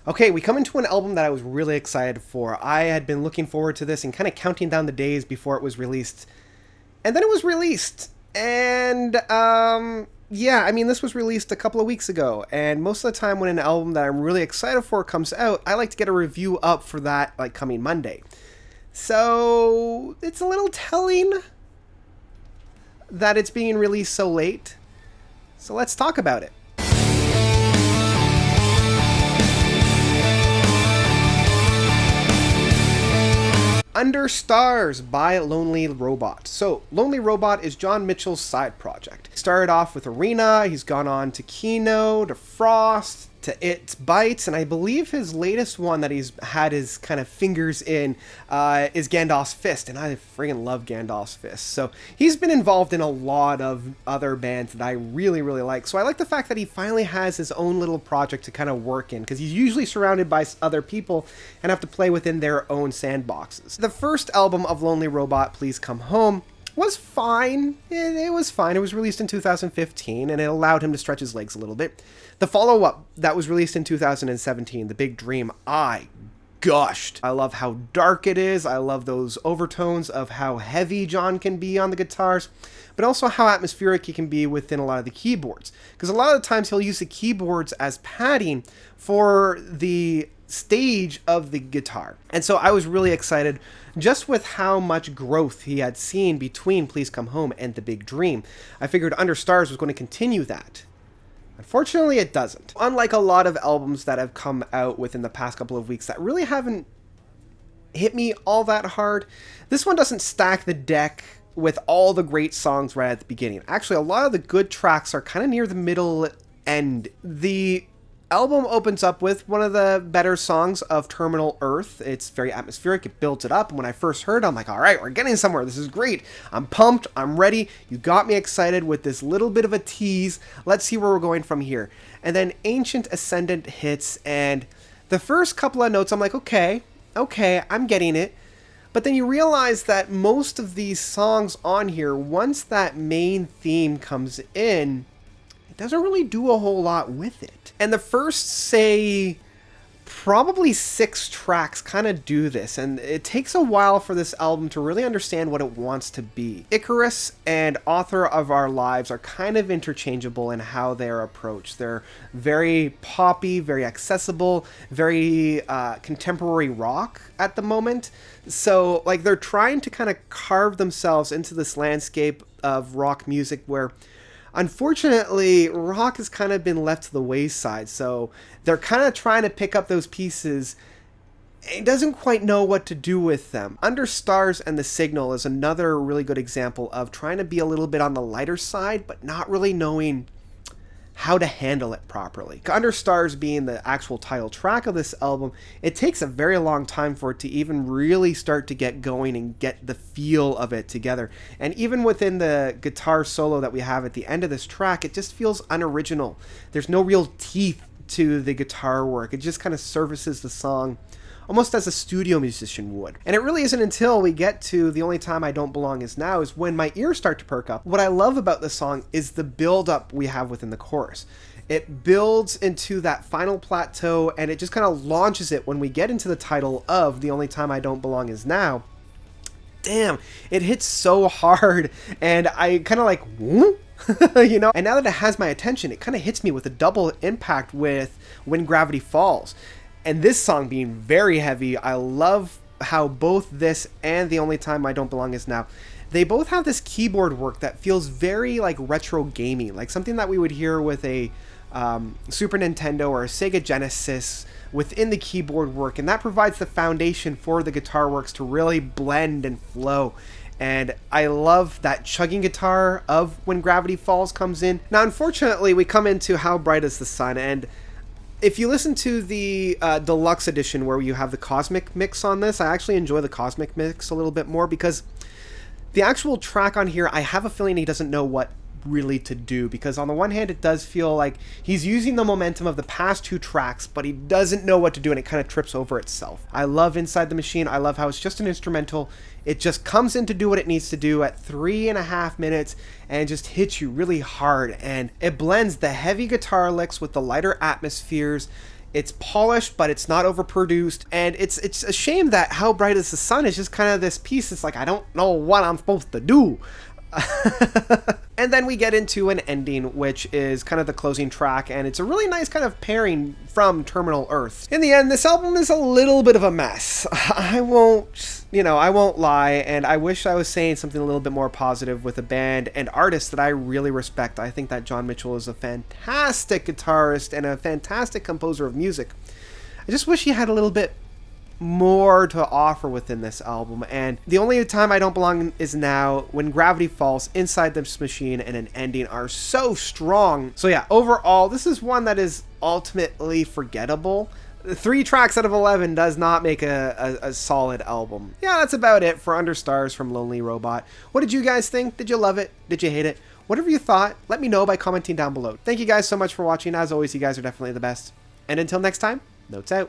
Okay, we come into an album that I was really excited for. I had been looking forward to this and kind of counting down the days before it was released. And then it was released. And, yeah, I mean, this was released a couple of weeks ago. And most of the time when an album that I'm really excited for comes out, I like to get a review up for that, like, coming Monday. So, it's a little telling that it's being released so late. So let's talk about it. Under Stars by Lonely Robot. So, Lonely Robot is John Mitchell's side project. He started off with Arena, he's gone on to Kino, to Frost, to It Bites, and I believe his latest one that he's had his kind of fingers in is Gandalf's Fist, and I freaking love Gandalf's Fist. So, he's been involved in a lot of other bands that I really, really like. So, I like the fact that he finally has his own little project to kind of work in, because he's usually surrounded by other people and have to play within their own sandboxes. The first album of Lonely Robot, Please Come Home, was fine. It was fine. It was released in 2015, and it allowed him to stretch his legs a little bit. The follow-up that was released in 2017, The Big Dream, I gushed. I love how dark it is. I love those overtones of how heavy John can be on the guitars, but also how atmospheric he can be within a lot of the keyboards. Because a lot of the times he'll use the keyboards as padding for the stage of the guitar. And so I was really excited just with how much growth he had seen between Please Come Home and The Big Dream. I figured Under Stars was going to continue that. Unfortunately, it doesn't. Unlike a lot of albums that have come out within the past couple of weeks that really haven't hit me all that hard, this one doesn't stack the deck with all the great songs right at the beginning. Actually, a lot of the good tracks are kind of near the middle end. The album opens up with one of the better songs of Terminal Earth. It's very atmospheric. It builds it up. And when I first heard it, I'm like, all right, we're getting somewhere. This is great. I'm pumped. I'm ready. You got me excited with this little bit of a tease. Let's see where we're going from here. And then Ancient Ascendant hits. And the first couple of notes, I'm like, okay, I'm getting it. But then you realize that most of these songs on here, once that main theme comes in, doesn't really do a whole lot with it. And the first, say, probably 6 tracks kind of do this, and it takes a while for this album to really understand what it wants to be. Icarus and Author of Our Lives are kind of interchangeable in how they're approached. They're very poppy, very accessible, very contemporary rock at the moment. So, like, they're trying to kind of carve themselves into this landscape of rock music where unfortunately, rock has kind of been left to the wayside, so they're kind of trying to pick up those pieces. It doesn't quite know what to do with them. Under Stars and The Signal is another really good example of trying to be a little bit on the lighter side, but not really knowing how to handle it properly. Under Stars being the actual title track of this album, it takes a very long time for it to even really start to get going and get the feel of it together. And even within the guitar solo that we have at the end of this track, it just feels unoriginal. There's no real teeth to the guitar work. It just kind of services the song almost as a studio musician would. And it really isn't until we get to The Only Time I Don't Belong Is Now is when my ears start to perk up. What I love about this song is the build-up we have within the chorus. It builds into that final plateau, and it just kind of launches it when we get into the title of The Only Time I Don't Belong Is Now. Damn, it hits so hard, and I kind of like, whoop. You know? And now that it has my attention, it kind of hits me with a double impact with When Gravity Falls. And this song being very heavy, I love how both this and The Only Time I Don't Belong Is Now, they both have this keyboard work that feels very like retro gaming, like something that we would hear with a Super Nintendo or a Sega Genesis within the keyboard work, and that provides the foundation for the guitar works to really blend and flow. And I love that chugging guitar of When Gravity Falls comes in. Now, unfortunately, we come into How Bright Is the Sun, and if you listen to the deluxe edition where you have the Cosmic Mix on this, I actually enjoy the Cosmic Mix a little bit more because the actual track on here, I have a feeling he doesn't know what really to do, because on the one hand it does feel like he's using the momentum of the past 2 tracks, but he doesn't know what to do and it kind of trips over itself. I love Inside the Machine. I love how it's just an instrumental. It just comes in to do what it needs to do at 3.5 minutes and it just hits you really hard, and it blends the heavy guitar licks with the lighter atmospheres. It's polished, but it's not overproduced. And it's a shame that How Bright Is the Sun is just kind of this piece. It's like, I don't know what I'm supposed to do. And then we get into an ending, which is kind of the closing track, and it's a really nice kind of pairing from Terminal Earth. In the end, this album is a little bit of a mess. I won't lie, and I wish I was saying something a little bit more positive with a band and artist that I really respect. I think that John Mitchell is a fantastic guitarist and a fantastic composer of music. I just wish he had a little bit more to offer within this album, and the only time I don't belong is now, when Gravity Falls, Inside This Machine, and an ending are so strong. So yeah, overall, this is one that is ultimately forgettable. 3 tracks out of 11 does not make a solid album. Yeah, that's about it for Under Stars from Lonely Robot. What did you guys think? Did you love it? Did you hate it? Whatever you thought, let me know by commenting down below. Thank you guys so much for watching. As always, you guys are definitely the best. And until next time, notes out.